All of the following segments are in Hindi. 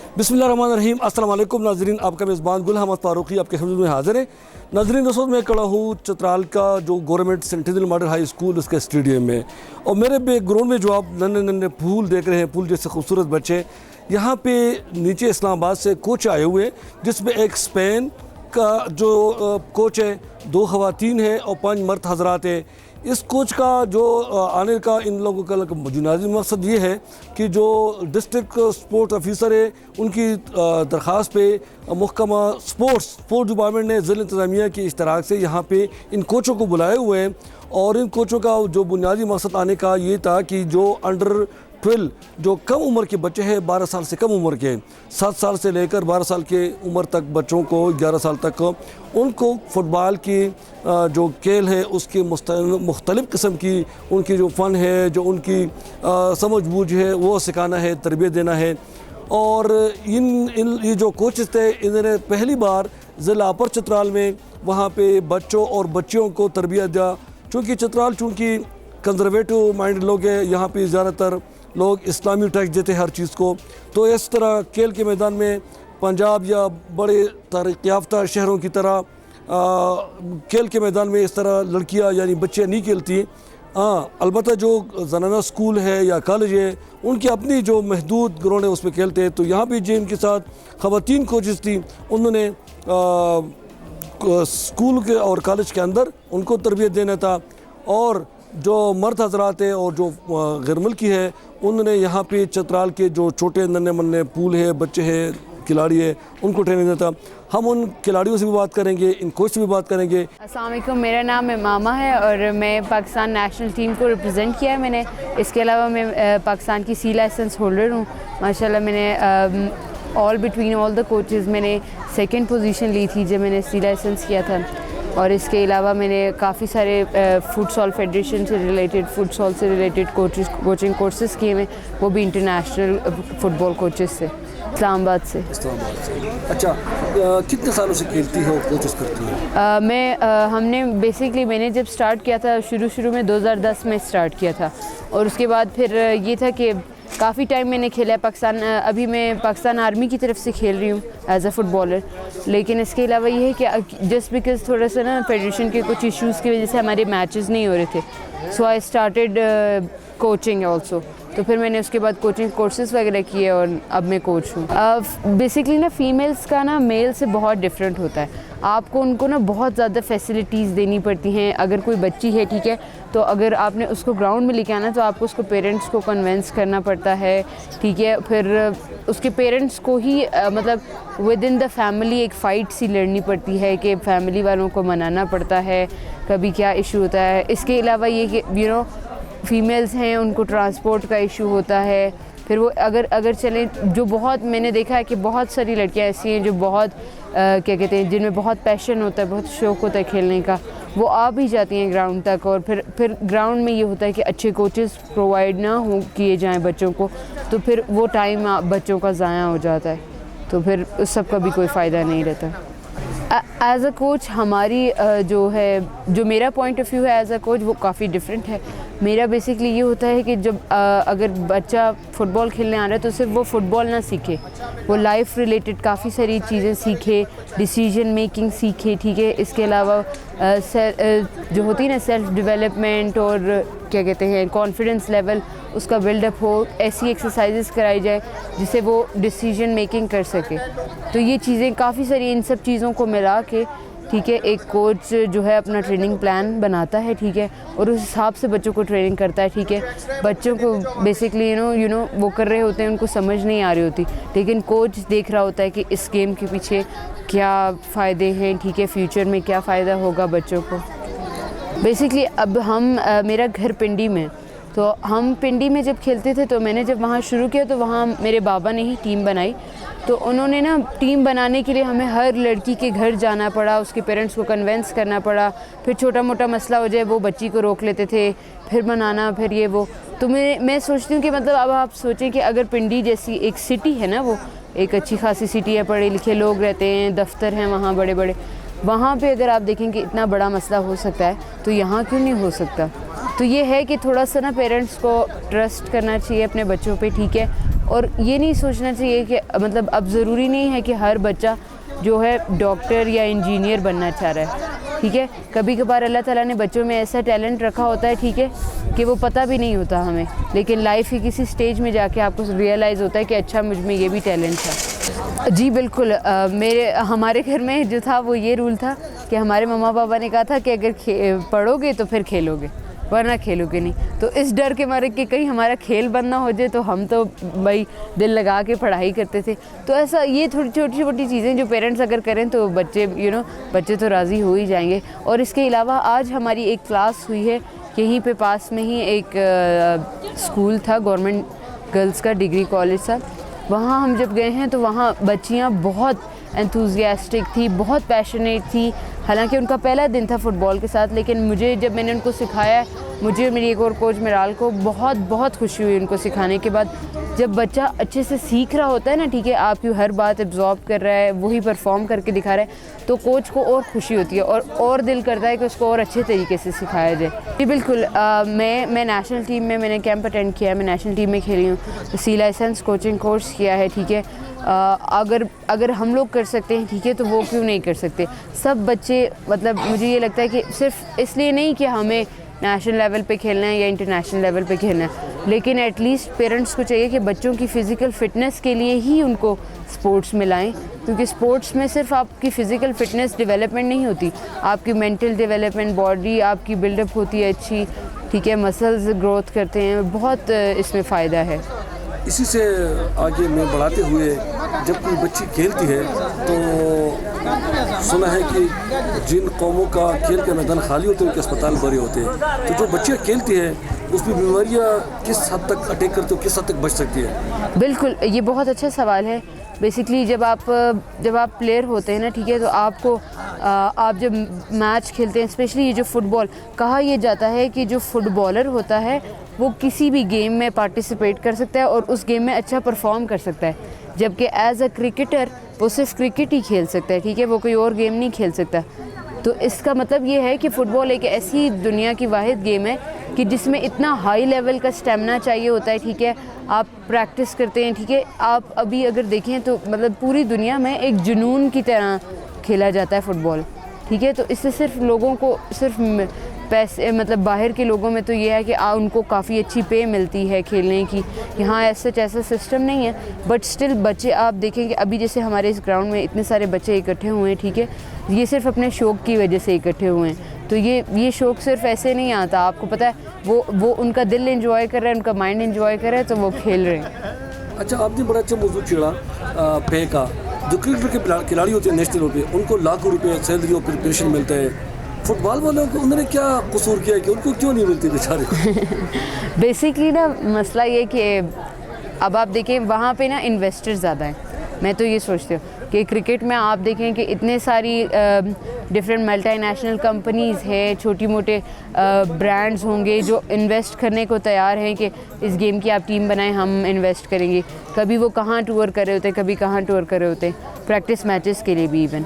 बिस्मिल्लाहिर्रहमानिर्रहीम। अस्सलाम वालेकुम नाजरीन, आपका मेज़बान गुल अहमद फारूकी आपके खिदमत में हाज़िर है। नाजरीन, दोस्तों मैं खड़ा हूँ चित्राल का जो government sentinel model high school उसके स्टेडियम में, और मेरे बैकग्राउंड में जो आप नन्हे नन्हे फूल देख रहे हैं, फूल जैसे खूबसूरत बच्चे, यहाँ पे नीचे इस्लामाबाद से कोच आए हुए हैं, जिसमें एक स्पेन का जो कोच है, 2 ख़वातीन है और 5 मर्द हजरात है। इस कोच का जो आने का इन लोगों का बुनियादी मकसद ये है कि जो डिस्ट्रिक्ट स्पोर्ट्स ऑफिसर है उनकी दरख्वास्त पे महकमा स्पोर्ट्स डिपार्टमेंट ने ज़िला इंतज़ामिया की इश्तराक से यहाँ पे इन कोचों को बुलाए हुए हैं। और इन कोचों का जो बुनियादी मकसद आने का ये था कि जो अंडर 12 जो कम उम्र के बच्चे हैं, 12 साल से कम उम्र के, 7 साल से लेकर 12 साल के उम्र तक बच्चों को, 11 साल तक उनको फ़ुटबॉल की जो खेल है उसकी मुख्तलिफ़ किस्म की उनकी जो फ़न है, जो उनकी समझ बूझ है, वो सिखाना है, तरबियत देना है। और ये जो कोचेस थे, इन्होंने पहली बार ज़िला अपर चित्राल में वहाँ पे बच्चों और बच्चियों को तरबियत दिया। चूँकि चित्राल कंजर्वेटिव माइंड लोग हैं, यहाँ पे ज़्यादातर लोग इस्लामी टैक्स देते हैं हर चीज़ को, तो इस तरह खेल के मैदान में पंजाब या बड़े तरक्की याफ्ता शहरों की तरह खेल के मैदान में इस तरह लड़कियां यानी बच्चियां नहीं खेलती। अलबत्ता जो ज़नाना स्कूल है या कॉलेज है उनकी अपनी जो महदूद ग्राउंड है उसमें खेलते हैं। तो यहाँ भी जिनके साथ ख़वातीन कोचेस थी, उन्होंने स्कूल के और कॉलेज के अंदर उनको तरबियत देना था, और जो मर्द हजरात है और जो गैर मुल्की है उन्होंने यहाँ पे चित्राल के जो छोटे नन्हे मुन्ने पूल है, बच्चे हैं, खिलाड़ी है, उनको ट्रेनिंग देता। हम उन खिलाड़ियों से भी बात करेंगे, इन कोच से भी बात करेंगे। अस्सलाम वालेकुम, मेरा नाम इमामा है और मैं पाकिस्तान नेशनल टीम को रिप्रेजेंट किया है मैंने। इसके अलावा मैं पाकिस्तान की सी लाइसेंस होल्डर हूँ माशाल्लाह। मैंने all between all the coaches मैंने 2nd पोजीशन ली थी जब मैंने सी लाइसेंस किया था। और इसके अलावा मैंने काफ़ी सारे फुटसॉल फेडरेशन से रिलेटेड, फुटसॉल से रिलेटेड कोचिंग कोर्सेज़ किए हैं, वो भी इंटरनेशनल फ़ुटबॉल कोचेज़ से, इस्लामाबाद से। अच्छा, कितने सालों से खेलती हो, कोचेस करती हो? मैंने जब स्टार्ट किया था, शुरू में 2010 में स्टार्ट किया था, और उसके बाद फिर ये था कि काफ़ी टाइम मैंने खेला है पाकिस्तान। अभी मैं पाकिस्तान आर्मी की तरफ से खेल रही हूँ एज अ फुटबॉलर। लेकिन इसके अलावा ये है कि जस्ट बिकॉज थोड़ा सा ना फेडरेशन के कुछ इश्यूज़ की वजह से हमारे मैचेस नहीं हो रहे थे, सो आई स्टार्टेड कोचिंग ऑल्सो। तो फिर मैंने उसके बाद कोचिंग कोर्सेज़ वगैरह किए और अब मैं कोच हूँ। बेसिकली ना फ़ीमेल्स का ना मेल से बहुत डिफरेंट होता है। आपको उनको ना बहुत ज़्यादा फैसिलिटीज़ देनी पड़ती हैं। अगर कोई बच्ची है, ठीक है, तो अगर आपने उसको ग्राउंड में लेके आना तो आपको उसको पेरेंट्स को कन्विंस करना पड़ता है, ठीक है। फिर उसके पेरेंट्स को ही मतलब विद इन द फैमिली एक फ़ाइट सी लड़नी पड़ती है कि फैमिली वालों को मनाना पड़ता है, कभी क्या इशू होता है। इसके अलावा ये कि फीमेल्स हैं, उनको ट्रांसपोर्ट का इशू होता है। फिर वो अगर चलें, जो बहुत मैंने देखा है कि बहुत सारी लड़कियां ऐसी हैं जो बहुत क्या कहते हैं, जिनमें बहुत पैशन होता है, बहुत शौक़ होता है खेलने का, वो आ भी जाती हैं ग्राउंड तक। और फिर ग्राउंड में ये होता है कि अच्छे कोचेस प्रोवाइड ना हो किए जाएं बच्चों को, तो फिर वो टाइम बच्चों का ज़ाया हो जाता है, तो फिर उस सब का भी कोई फ़ायदा नहीं रहता। एज़ अ कोच हमारी जो मेरा पॉइंट ऑफ व्यू है एज़ अ कोच, वो काफ़ी डिफरेंट है। मेरा बेसिकली ये होता है कि जब अगर बच्चा फ़ुटबॉल खेलने आ रहा है तो सिर्फ वो फ़ुटबॉल ना सीखे, वो लाइफ रिलेटेड काफ़ी सारी चीज़ें सीखे, डिसीजन मेकिंग सीखे, ठीक है। इसके अलावा जो होती है ना सेल्फ डेवलपमेंट और क्या कहते हैं कॉन्फिडेंस लेवल, उसका बिल्डअप हो, ऐसी एक्सरसाइजेस कराई जाए जिससे वो डिसीजन मेकिंग कर सके। तो ये चीज़ें काफ़ी सारी, इन सब चीज़ों को मिला के, ठीक है, एक कोच जो है अपना ट्रेनिंग प्लान बनाता है, ठीक है, और उस हिसाब से बच्चों को ट्रेनिंग करता है, ठीक है। बच्चों को बेसिकली यू नो वो कर रहे होते हैं, उनको समझ नहीं आ रही होती, लेकिन कोच देख रहा होता है कि इस गेम के पीछे क्या फ़ायदे हैं, ठीक है, फ्यूचर में क्या फ़ायदा होगा बच्चों को। बेसिकली अब मेरा घर पिंडी में, तो हम पिंडी में जब खेलते थे, तो मैंने जब वहाँ शुरू किया तो वहाँ मेरे बाबा ने ही टीम बनाई। तो उन्होंने ना टीम बनाने के लिए हमें हर लड़की के घर जाना पड़ा, उसके पेरेंट्स को कन्विंस करना पड़ा। फिर छोटा मोटा मसला हो जाए वो बच्ची को रोक लेते थे, फिर मनाना, फिर ये वो। तो मैं सोचती हूँ कि मतलब अब आप सोचें कि अगर पिंडी जैसी एक सिटी है ना, वो एक अच्छी खासी सिटी है, पढ़े लिखे लोग रहते हैं, दफ्तर हैं वहाँ बड़े बड़े, वहाँ पे अगर आप देखें कि इतना बड़ा मसला हो सकता है, तो यहाँ क्यों नहीं हो सकता। तो ये है कि थोड़ा सा ना पेरेंट्स को ट्रस्ट करना चाहिए अपने बच्चों पे, ठीक है, और ये नहीं सोचना चाहिए कि मतलब अब ज़रूरी नहीं है कि हर बच्चा जो है डॉक्टर या इंजीनियर बनना चाह रहा है, ठीक है। कभी कभार अल्लाह ताला ने बच्चों में ऐसा टैलेंट रखा होता है, ठीक है, कि वो पता भी नहीं होता हमें, लेकिन लाइफ के किसी स्टेज में जाके आपको रियलाइज़ होता है कि अच्छा मुझ में ये भी टैलेंट था। जी बिल्कुल, हमारे घर में जो था वो ये रूल था कि हमारे मम्मा पापा ने कहा था कि अगर पढ़ोगे तो फिर खेलोगे, वरना खेलोगे नहीं। तो इस डर के मारे कि कहीं हमारा खेल बंद ना हो जाए, तो हम तो भाई दिल लगा के पढ़ाई करते थे। तो ऐसा ये थोड़ी छोटी छोटी चीज़ें जो पेरेंट्स अगर करें तो बच्चे बच्चे तो राज़ी हो ही जाएंगे। और इसके अलावा आज हमारी एक क्लास हुई है, यहीं पे पास में ही एक स्कूल था, गवर्नमेंट गर्ल्स का डिग्री कॉलेज था। वहाँ हम जब गए हैं तो वहाँ बच्चियाँ बहुत एंथुजियास्टिक थी, बहुत पैशनेट थी। हालांकि उनका पहला दिन था फुटबॉल के साथ, लेकिन जब मैंने उनको सिखाया, मुझे और मेरी एक और कोच मिराल को बहुत खुशी हुई उनको सिखाने के बाद। जब बच्चा अच्छे से सीख रहा होता है ना, ठीक है, आपकी हर बात एब्जॉर्ब कर रहा है, वही परफॉर्म करके दिखा रहा है, तो कोच को और खुशी होती है और दिल करता है कि उसको और अच्छे तरीके से सिखाया जाए। जी बिल्कुल, मैं नेशनल टीम में मैंने कैंप अटेंड किया है, मैं नेशनल टीम में खेली हूँ, सी लाइसेंस कोचिंग कोर्स किया है, ठीक है। अगर हम लोग कर सकते हैं, ठीक है, तो वो क्यों नहीं कर सकते। सब बच्चे, मतलब मुझे ये लगता है कि सिर्फ इसलिए नहीं कि हमें नेशनल लेवल पे खेलना है या इंटरनेशनल लेवल पे खेलना है, लेकिन एटलीस्ट पेरेंट्स को चाहिए कि बच्चों की फ़िज़िकल फ़िटनेस के लिए ही उनको स्पोर्ट्स में लाएँ, क्योंकि स्पोर्ट्स में सिर्फ आपकी फ़िज़िकल फ़िटनेस डेवलपमेंट नहीं होती, आपकी मेंटल डेवलपमेंट, बॉडी आपकी बिल्डअप होती है अच्छी, ठीक है, मसल्स ग्रोथ करते हैं, बहुत इसमें फ़ायदा है। इसी से आगे मैं बढ़ाते हुए, जब कोई बच्ची खेलती है तो सुना है कि जिन कौमों का खेल के मैदान खाली होते हैं उनके अस्पताल भरे होते हैं, तो जो बच्चियाँ खेलती हैं उसमें बीमारियाँ किस हद तक अटैक करती हो, किस हद तक बच सकती है? बिल्कुल, ये बहुत अच्छा सवाल है। बेसिकली जब आप प्लेयर होते हैं ना, ठीक है, तो आप जब मैच खेलते हैं, स्पेशली ये जो फुटबॉल, कहा यह जाता है कि जो फुटबॉलर होता है वो किसी भी गेम में पार्टिसिपेट कर सकता है और उस गेम में अच्छा परफॉर्म कर सकता है, जबकि एज अ क्रिकेटर वो सिर्फ क्रिकेट ही खेल सकता है, ठीक है, वो कोई और गेम नहीं खेल सकता। तो इसका मतलब ये है कि फ़ुटबॉल एक ऐसी दुनिया की वाहिद गेम है कि जिसमें इतना हाई लेवल का स्टेमिना चाहिए होता है, ठीक है, आप प्रैक्टिस करते हैं, ठीक है। आप अभी अगर देखें तो मतलब पूरी दुनिया में एक जुनून की तरह खेला जाता है फ़ुटबॉल, ठीक है। तो इससे सिर्फ लोगों को सिर्फ पैसे, मतलब बाहर के लोगों में तो ये है कि उनको काफ़ी अच्छी पे मिलती है खेलने की, कि हाँ ऐसा सिस्टम नहीं है, बट स्टिल बच्चे आप देखेंगे अभी जैसे हमारे इस ग्राउंड में इतने सारे बच्चे इकट्ठे हुए हैं, ठीक है, ये सिर्फ अपने शौक़ की वजह से इकट्ठे हुए हैं। तो ये शौक़ सिर्फ ऐसे नहीं आता, आपको पता है, वो उनका दिल एंजॉय कर रहा है, उनका माइंड एंजॉय कर रहा है, तो वो खेल रहे हैं। अच्छा, आपने बड़ा अच्छा मौजूद छेड़ा पे का। जो क्रिकेट के खिलाड़ी होते हैं नेशनल लेवल पे, उनको लाखों रुपये सैलरी और प्रिपरेशन मिलता है। फुटबॉल वालों को उन्होंने क्या कसूर किया कि उनको क्यों नहीं मिलती बेचारे? बेसिकली ना मसला ये कि अब आप देखें वहाँ पे ना इन्वेस्टर ज़्यादा हैं। मैं तो ये सोचती हूँ कि क्रिकेट में आप देखें कि इतने सारी डिफरेंट मल्टीनेशनल कंपनीज़ हैं, छोटी मोटे ब्रांड्स होंगे जो इन्वेस्ट करने को तैयार हैं कि इस गेम की आप टीम बनाएं, हम इन्वेस्ट करेंगे। कभी वो कहाँ टूर कर रहे होते हैं, कभी कहाँ टूर कर रहे होते हैं, प्रैक्टिस मैचेस के लिए भी इवन।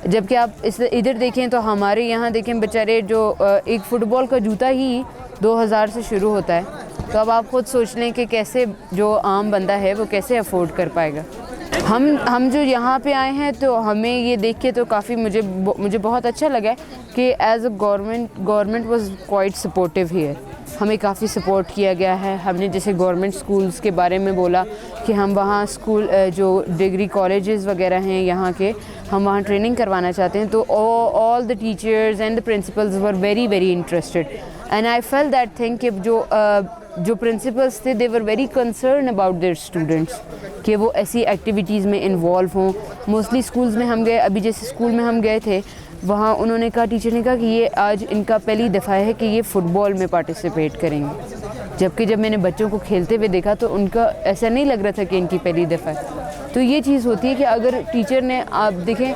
जबकि आप इधर देखें तो हमारे यहाँ देखें बेचारे जो एक फ़ुटबॉल का जूता ही 2000 से शुरू होता है, तो अब आप खुद सोच लें कि कैसे जो आम बंदा है वो कैसे अफोर्ड कर पाएगा। हम जो यहाँ पे आए हैं तो हमें ये देख के तो काफ़ी मुझे बहुत अच्छा लगा कि as a government was quite supportive here. हमें काफ़ी सपोर्ट किया गया है। हमने जैसे गवर्नमेंट स्कूल्स के बारे में बोला कि हम वहाँ स्कूल जो डिग्री कॉलेजेस वगैरह हैं यहाँ के, हम वहाँ ट्रेनिंग करवाना चाहते हैं, तो all the teachers and the principals were very very interested and I felt that thing कि जो प्रिंसिपल्स थे they were very concern about their students कि वो ऐसी एक्टिविटीज़ में इन्वॉल्व हों। मोस्टली स्कूल्स में हम गए, अभी जैसे स्कूल में हम गए थे, वहाँ उन्होंने कहा, टीचर ने कहा कि ये आज इनका पहली दफ़ा है कि ये फ़ुटबॉल में पार्टिसिपेट करेंगे, जबकि जब मैंने बच्चों को खेलते हुए देखा तो उनका ऐसा नहीं लग रहा था कि इनकी पहली दफ़ा है। तो ये चीज़ होती है कि अगर टीचर ने, आप देखें,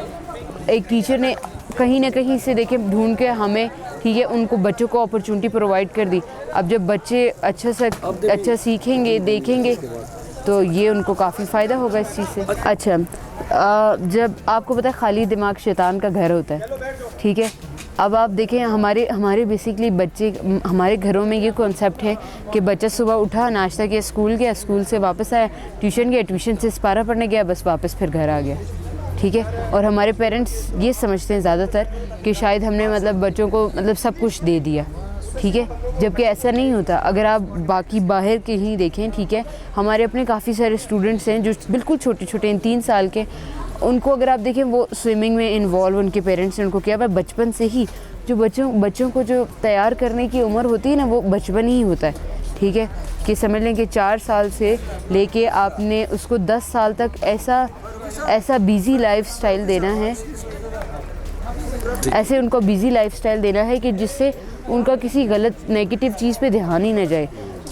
एक टीचर ने कहीं ना कहीं से देखें ढूंढ के हमें, ठीक है, उनको बच्चों को अपॉर्चुनिटी प्रोवाइड कर दी। अब जब बच्चे अच्छा सीखेंगे, देखेंगे, तो ये उनको काफ़ी फ़ायदा होगा इस चीज़ से। अच्छा, जब आपको पता है खाली दिमाग शैतान का घर होता है, ठीक है, अब आप देखें हमारे बेसिकली बच्चे, हमारे घरों में ये कॉन्सेप्ट है कि बच्चा सुबह उठा, नाश्ता किया, स्कूल गया, स्कूल से वापस आया, ट्यूशन गया, ट्यूशन से सिपारा पढ़ने गया, बस वापस फिर घर आ गया, ठीक है। और हमारे पेरेंट्स ये समझते हैं ज़्यादातर कि शायद हमने मतलब बच्चों को मतलब सब कुछ दे दिया, ठीक है, जबकि ऐसा नहीं होता। अगर आप बाकी बाहर के ही देखें, ठीक है, हमारे अपने काफ़ी सारे स्टूडेंट्स हैं जो बिल्कुल छोटे छोटे हैं, 3 साल के, उनको अगर आप देखें वो स्विमिंग में इन्वॉल्व, उनके पेरेंट्स ने उनको किया हुआ बचपन से ही। जो बच्चों को जो तैयार करने की उम्र होती है ना, वो बचपन ही होता है, ठीक है, कि समझ लें कि 4 साल से लेके आपने उसको 10 साल तक ऐसा बिज़ी लाइफस्टाइल देना है, ऐसे उनको बिज़ी लाइफस्टाइल देना है कि जिससे उनका किसी गलत नेगेटिव चीज़ पे ध्यान ही ना जाए।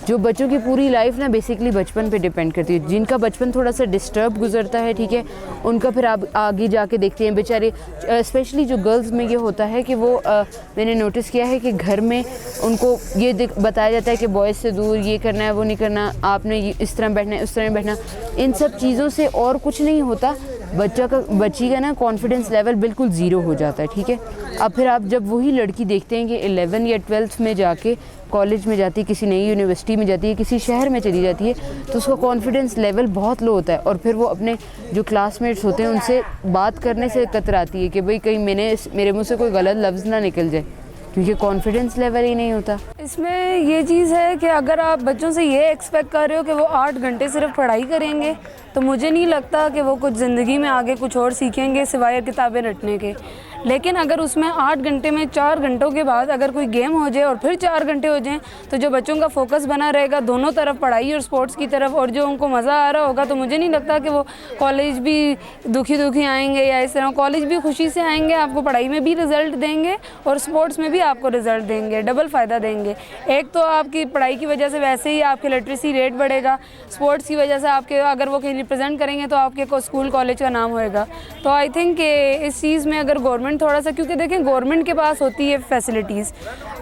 जो बच्चों की पूरी लाइफ ना बेसिकली बचपन पे डिपेंड करती है। जिनका बचपन थोड़ा सा डिस्टर्ब गुजरता है, ठीक है, उनका फिर आप आगे जाके देखते हैं बेचारे, स्पेशली जो गर्ल्स में ये होता है कि वो मैंने नोटिस किया है कि घर में उनको ये बताया जाता है कि बॉयज़ से दूर, ये करना है, वो नहीं करना, आपने इस तरह बैठना है, उस तरह बैठना। इन सब चीज़ों से और कुछ नहीं होता, बच्ची का ना कॉन्फिडेंस लेवल बिल्कुल ज़ीरो हो जाता है, ठीक है। अब फिर आप जब वही लड़की देखते हैं कि 11 या 12th में जाके कॉलेज में जाती है, किसी नई यूनिवर्सिटी में जाती है, किसी शहर में चली जाती है, तो उसका कॉन्फिडेंस लेवल बहुत लो होता है और फिर वो अपने जो क्लासमेट्स होते हैं उनसे बात करने से कतराती है कि भाई कहीं मेरे मुँह से कोई गलत लफ्ज़ ना निकल जाए, क्योंकि कॉन्फिडेंस लेवल ही नहीं होता। इसमें ये चीज़ है कि अगर आप बच्चों से ये एक्सपेक्ट कर रहे हो कि वो 8 घंटे सिर्फ पढ़ाई करेंगे, तो मुझे नहीं लगता कि वो कुछ ज़िंदगी में आगे कुछ और सीखेंगे सिवाय किताबें रटने के। लेकिन अगर उसमें 8 घंटे में 4 घंटों के बाद अगर कोई गेम हो जाए और फिर 4 घंटे हो जाएं, तो जो बच्चों का फोकस बना रहेगा दोनों तरफ, पढ़ाई और स्पोर्ट्स की तरफ, और जो उनको मज़ा आ रहा होगा, तो मुझे नहीं लगता कि वो कॉलेज भी दुखी आएंगे या इस तरह। कॉलेज भी खुशी से आएंगे, आपको पढ़ाई में भी रिज़ल्ट देंगे और स्पोर्ट्स में भी आपको रिज़ल्ट देंगे, डबल फ़ायदा देंगे। एक तो आपकी पढ़ाई की वजह से वैसे ही आपके लिटरेसी रेट बढ़ेगा, स्पोर्ट्स की वजह से आपके अगर वो कहीं रिप्रेजेंट करेंगे तो आपके स्कूल कॉलेज का नाम होएगा। तो आई थिंक कि इस चीज़ में अगर गवर्नमेंट थोड़ा सा, क्योंकि देखें गवर्नमेंट के पास होती है फैसिलिटीज़,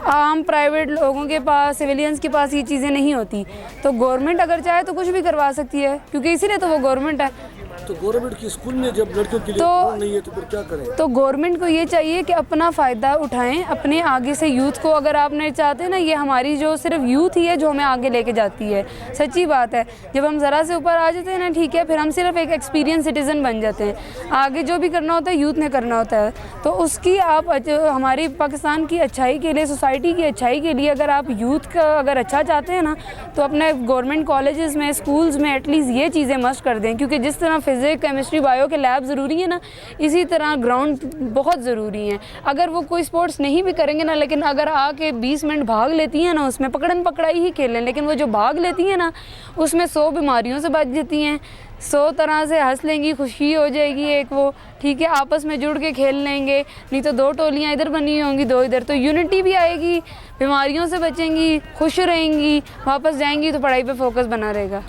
आम प्राइवेट लोगों के पास, सिविलियंस के पास ये चीज़ें नहीं होती, तो गवर्नमेंट अगर चाहे तो कुछ भी करवा सकती है, क्योंकि इसीलिए तो वो गवर्नमेंट है। तो गवर्नमेंट की स्कूल में जब लड़कियों के लिए नहीं है तो फिर क्या करें? तो गवर्नमेंट को ये चाहिए कि अपना फ़ायदा उठाएं, अपने आगे से यूथ को, अगर आप नहीं चाहते हैं ना, ये हमारी जो सिर्फ यूथ ही है जो हमें आगे लेके जाती है, सच्ची बात है। जब हम ज़रा से ऊपर आ जाते हैं ना, ठीक है, फिर हम सिर्फ एक एक्सपीरियंस सिटीज़न बन जाते हैं। आगे जो भी करना होता है यूथ ने करना होता है, तो उसकी आप हमारी पाकिस्तान की अच्छाई के लिए, सोसाइटी की अच्छाई के लिए अगर आप यूथ का अगर अच्छा चाहते हैं ना, तो अपने गवर्नमेंट कॉलेजेस में, स्कूल्स में एटलीस्ट ये चीज़ें मस्ट कर दें। क्योंकि जिस तरह फिज़िक्स, केमिस्ट्री, बायो के लैब ज़रूरी है ना, इसी तरह ग्राउंड बहुत ज़रूरी है। अगर वो कोई स्पोर्ट्स नहीं भी करेंगे ना, लेकिन अगर आके 20 मिनट भाग लेती हैं ना, उसमें पकड़न पकड़ाई ही खेलें, लेकिन वो जो भाग लेती हैं ना, उसमें 100 बीमारियों से बच जाती हैं, 100 तरह से हंस लेंगी, खुशी हो जाएगी एक वो, ठीक है, आपस में जुड़ के खेल लेंगे। नहीं तो 2 टोलियाँ इधर बनी होंगी, 2 इधर, तो यूनिटी भी आएगी, बीमारियों से बचेंगी, खुश रहेंगी, वापस जाएंगी तो पढ़ाई पे फोकस बना रहेगा।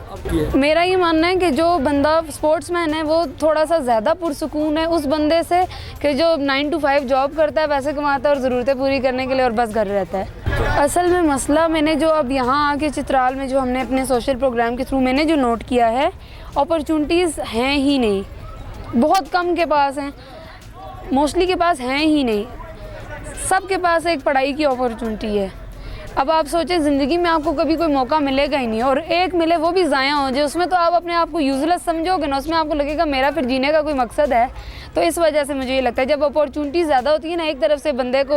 मेरा ये मानना है कि जो बंदा स्पोर्ट्समैन है वो थोड़ा सा ज़्यादा पुरसुकून है उस बंदे से कि जो 9 to 5 जॉब करता है, पैसे कमाता है और ज़रूरतें पूरी करने के लिए और बस घर रहता है। असल में मसला मैंने जो अब यहाँ आके चित्राल में जो हमने अपने सोशल प्रोग्राम के थ्रू मैंने जो नोट किया है, अपॉर्चुनिटीज़ हैं ही नहीं, बहुत कम के पास हैं, मोस्टली के पास हैं ही नहीं। सबके पास एक पढ़ाई की अपॉर्चुनिटी है। अब आप सोचें ज़िंदगी में आपको कभी कोई मौका मिलेगा ही नहीं, और एक मिले वो भी ज़ाया हो जाए, उसमें तो आप अपने आप को यूज़लेस समझोगे ना, उसमें आपको लगेगा मेरा फिर जीने का कोई मकसद है। तो इस वजह से मुझे ये लगता है जब अपॉर्चुनिटी ज़्यादा होती है ना, एक तरफ से बंदे को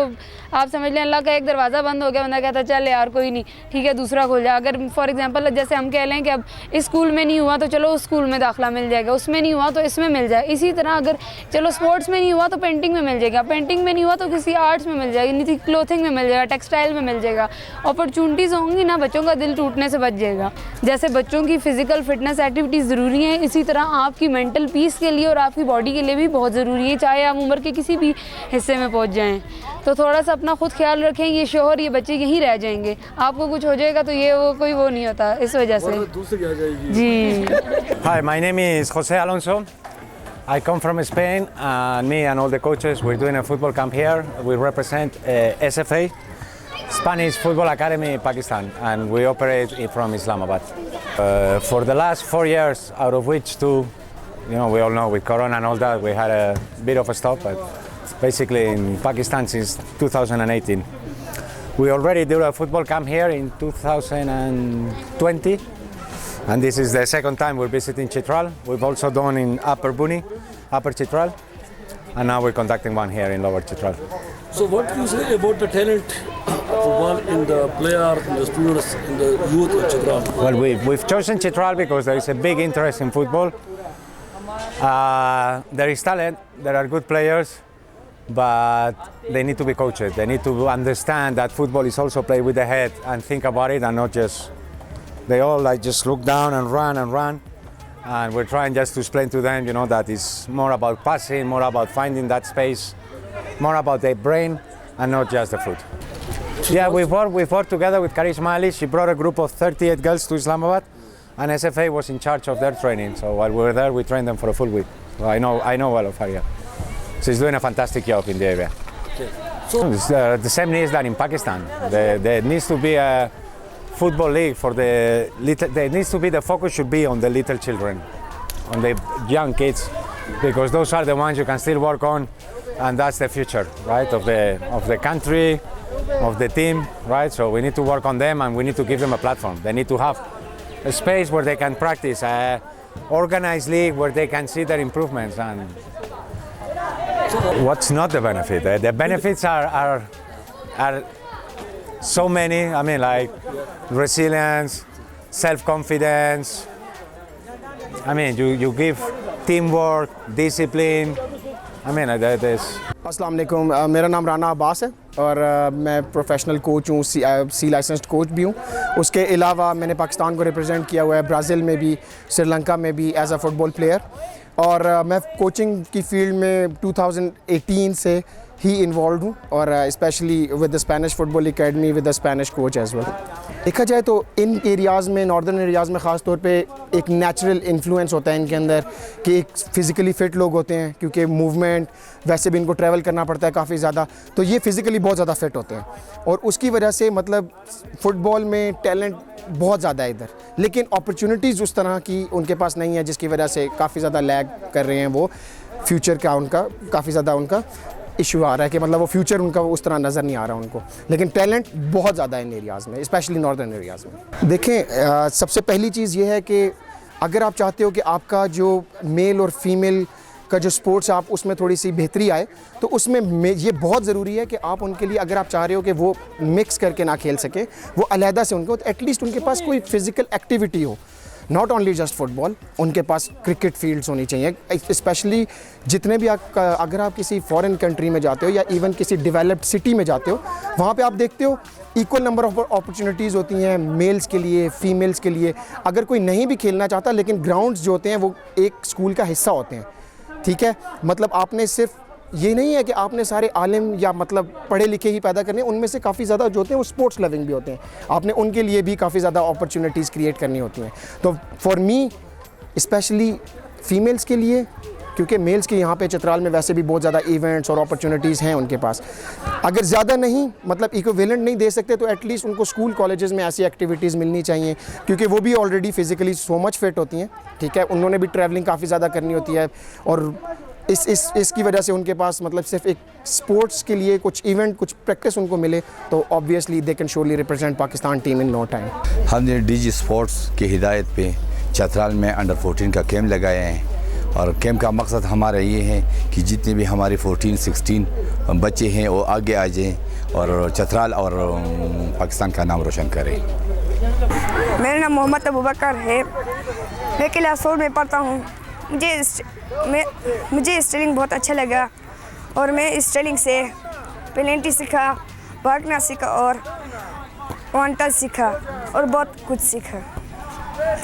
आप समझ लें अल्लाह का एक दरवाज़ा बंद हो गया, बंदा कहता है चल यार कोई नहीं, ठीक है दूसरा खुल जाए। अगर फॉर एग्जांपल जैसे हम कह लें कि अब इस स्कूल में नहीं हुआ तो चलो उस स्कूल में दाखिला मिल जाएगा, उसमें नहीं हुआ तो इसमें मिल जाए। इसी तरह अगर चलो स्पोर्ट्स में नहीं हुआ तो पेंटिंग में मिल जाएगा, पेंटिंग में नहीं हुआ तो किसी आर्ट्स में मिल जाएगी, नहीं तो क्लोथिंग में मिल जाएगा, टेक्सटाइल में मिल जाएगा। अपॉर्चुनिटीज़ होंगी ना, बच्चों का दिल टूटने से बच जाएगा। जैसे बच्चों की फ़िज़िकल फिटनेस एक्टिविटीज़ ज़रूरी हैं, इसी तरह आपकी मेंटल पीस के लिए और आपकी बॉडी के लिए भी बहुत ज़रूरी है, चाहे आप उम्र के किसी भी हिस्से में पहुंच जाएं। तो थोड़ा सा अपना खुद ख्याल रखें, ये शोहर ये बच्चे यहीं रह जाएंगे, आपको कुछ हो जाएगा तो ये वो कोई वो नहीं होता, इस वजह से जी। Hi, my name is Jose Alonso. I come from Spain, and me and all the coaches, we're doing a football camp here. We represent SFA, Spanish Football Academy Pakistan, and we operate from Islamabad. For the last 4 years, out of which 2, we all know with Corona and all that, we had a bit of a stop, but basically in Pakistan since 2018. We already did a football camp here in 2020, and this is the second time we're visiting Chitral. We've also done in Upper Buni, Upper Chitral, and now we're conducting one here in Lower Chitral. So what do you say about the talent of football in the player, in the students, in the youth of Chitral? Well, we've chosen Chitral because there is a big interest in football. There is talent, there are good players, but they need to be coached. They need to understand that football is also played with the head and think about it and not just, they all like just look down and run and run. And we're trying just to explain to them, that it's more about passing, more about finding that space, more about their brain and not just the foot. Yeah, we've worked together with Karishma Ali. She brought a group of 38 girls to Islamabad, and SFA was in charge of their training. So while we were there, we trained them for a full week. So I know well of her. Yeah. She's doing a fantastic job in the area. Okay. So It's the same needs that in Pakistan. There needs to be a football league for the little. There needs to be the focus should be on the little children, on the young kids, because those are the ones you can still work on, and that's the future, right, of the country, of the team, right? So we need to work on them, and we need to give them a platform. They need to have a space where they can practice, a organized league where they can see their improvements. And what's not the benefit? The benefits are so many. I mean, like resilience, self-confidence. I mean, you give teamwork, discipline. I mean, there's. अस्सलाम वालेकुम, मेरा नाम राना अब्बास है और मैं प्रोफेशनल कोच हूँ, सी लाइसेंस्ड कोच भी हूँ। उसके अलावा मैंने पाकिस्तान को रिप्रेजेंट किया हुआ है ब्राज़ील में भी, श्रीलंका में भी एज अ फुटबॉल प्लेयर। और मैं कोचिंग की फील्ड में 2018 से ही इन्वॉल्व हूँ और specially with the Spanish football academy with the Spanish coach as well. देखा जाए तो इन एरियाज़ में, नॉर्दर्न एरियाज़ में ख़ास तौर पे एक नेचुरल इन्फ्लुएंस होता है इनके अंदर कि एक फ़िज़िकली फ़िट लोग होते हैं, क्योंकि मूवमेंट वैसे भी इनको ट्रैवल करना पड़ता है काफ़ी ज़्यादा, तो ये फ़िज़िकली बहुत ज़्यादा फ़िट होते हैं और उसकी वजह से मतलब फ़ुटबॉल में टैलेंट बहुत ज़्यादा है इधर, लेकिन अपॉर्चुनिटीज़ उस तरह की उनके पास नहीं है, जिसकी वजह से काफ़ी ज़्यादा लैग कर रहे हैं वो। फ्यूचर का उनका काफ़ी ज़्यादा उनका इशू आ रहा है कि मतलब वो फ्यूचर उनका उस तरह नज़र नहीं आ रहा उनको, लेकिन टैलेंट बहुत ज़्यादा है इन एरियाज़ में, स्पेशली नॉर्दर्न एरियाज़ में। देखें, सबसे पहली चीज़ ये है कि अगर आप चाहते हो कि आपका जो मेल और फीमेल का जो स्पोर्ट्स आप उसमें थोड़ी सी बेहतरी आए, तो उसमें ये बहुत ज़रूरी है कि आप उनके लिए, अगर आप चाह रहे हो कि वो मिक्स करके ना खेल सकें, वो अलहदा से उनको एटलीस्ट उनके पास कोई फ़िज़िकल एक्टिविटी हो, नॉट ओनली जस्ट फुटबॉल, उनके पास क्रिकेट फील्ड्स होनी चाहिए। स्पेशली जितने भी अगर आप किसी फॉरेन कंट्री में जाते हो या इवन किसी डेवलप्ड सिटी में जाते हो, वहाँ पे आप देखते हो इक्वल नंबर ऑफ अपॉर्चुनिटीज़ होती हैं मेल्स के लिए, फीमेल्स के लिए। अगर कोई नहीं भी खेलना चाहता, लेकिन ग्राउंड्स जो होते हैं वो एक स्कूल का हिस्सा होते हैं, ठीक है। मतलब आपने सिर्फ ये नहीं है कि आपने सारे आलिम या मतलब पढ़े लिखे ही पैदा करने, उनमें से काफ़ी ज़्यादा जो होते हैं वो स्पोर्ट्स लविंग भी होते हैं, आपने उनके लिए भी काफ़ी ज़्यादा अपॉर्चुनिटीज़ क्रिएट करनी होती हैं। तो फॉर मी स्पेशली फ़ीमेल्स के लिए, क्योंकि मेल्स के यहाँ पे चित्राल में वैसे भी बहुत ज़्यादा इवेंट्स और अपॉर्चुनिटीज़ हैं उनके पास, अगर ज़्यादा नहीं मतलब इक्विवेलेंट नहीं दे सकते तो एटलीस्ट उनको स्कूल कॉलेजेस में ऐसी एक्टिविटीज़ मिलनी चाहिए, क्योंकि वो भी already physically so much fit होती हैं, ठीक है। उन्होंने भी ट्रैवलिंग काफ़ी ज़्यादा करनी होती है और इसकी वजह से उनके पास मतलब सिर्फ एक स्पोर्ट्स के लिए कुछ इवेंट, कुछ प्रैक्टिस उनको मिले तो obviously they can surely represent Pakistan team in no time. हमने डीजी स्पोर्ट्स की हिदायत पे चतराल में अंडर 14 का कैंप लगाया है और कैंप का मकसद हमारा ये है कि जितने भी हमारे 14-16 बच्चे हैं वो आगे आ जाएँ और चतराल और पाकिस्तान का नाम रोशन करें। मेरा नाम मोहम्मद अबूबकर है, मैं क्लास 4 में पढ़ता हूँ। मुझे स्टेलिंग बहुत अच्छा लगा और मैं स्टेलिंग से पेनल्टी सीखा, भागना सीखा और वन टच सीखा और बहुत कुछ सीखा।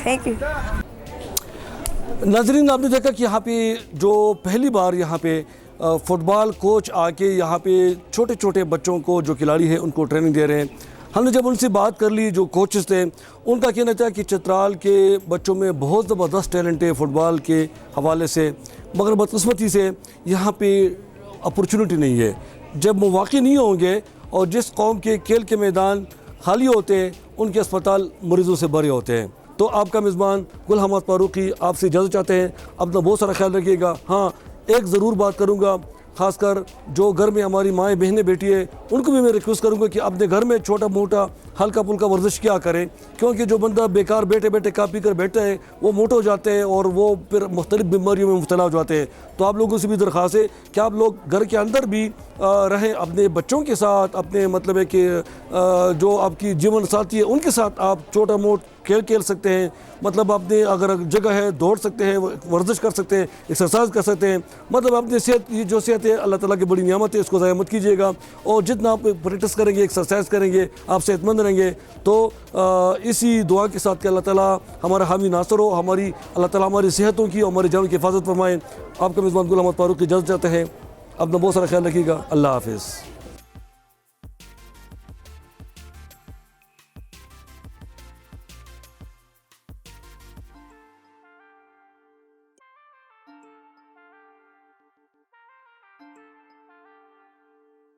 Thank you. नाज़रीन, आपने देखा कि यहाँ पे जो पहली बार यहाँ पे फुटबॉल कोच आके यहाँ पे छोटे छोटे बच्चों को, जो खिलाड़ी हैं, उनको ट्रेनिंग दे रहे हैं। हमने जब उनसे बात कर ली, जो कोचेस थे, उनका कहना था कि चित्राल के बच्चों में बहुत ज़बरदस्त टैलेंट है फुटबॉल के हवाले से, मगर बदकिस्मती से यहाँ पे अपॉर्चुनिटी नहीं है। जब मौक़े नहीं होंगे और जिस कौम के खेल के मैदान खाली होते हैं, उनके अस्पताल मरीज़ों से भरे होते हैं। तो आपका मेज़बान गुल हम्मद फारूकी आपसे इजाज़त चाहते हैं। अपना बहुत सारा ख्याल रखिएगा। हाँ, एक ज़रूर बात करूँगा, ख़ासकर जो घर में हमारी माएँ बहनें बैठी है उनको भी मैं रिक्वेस्ट करूँगा कि अपने घर में छोटा मोटा हल्का फुल्का वर्जिश क्या करें, क्योंकि जो बंदा बेकार बैठे बैठे कापी कर बैठता है वो मोटे हो जाते हैं और वो फिर मुख्तलिफ बीमारियों में मुब्तला हो जाते हैं। तो आप लोगों से भी दरख्वास्त है कि आप लोग घर के अंदर भी रहें, अपने बच्चों के साथ, अपने मतलब है कि जो आपकी जीवन साथी है उनके साथ आप छोटा मोट खेल सकते हैं। मतलब अपने अगर जगह है दौड़ सकते हैं, वर्जिश कर सकते हैं, एक्सरसाइज कर सकते हैं। मतलब अपनी सेहत, ये जो सेहत है अल्लाह ताला की बड़ी नियामत है, इसको ज़ाया मत कीजिएगा। और जितना आप प्रैक्टिस करेंगे, एक्सरसाइज करेंगे, आप सेहतमंद रहेंगे। तो इसी दुआ के साथ कि अल्लाह ताला हमारा हामी नासर हो, अल्लाह ताला हमारी सेहतों की और हमारी जानों की हिफाजत फरमाएँ। आपका मेज़बान गुल अहमद फारूक की इजाज़त चाहते हैं। अपना बहुत सारा ख्याल रखिएगा। अल्लाह हाफिज़।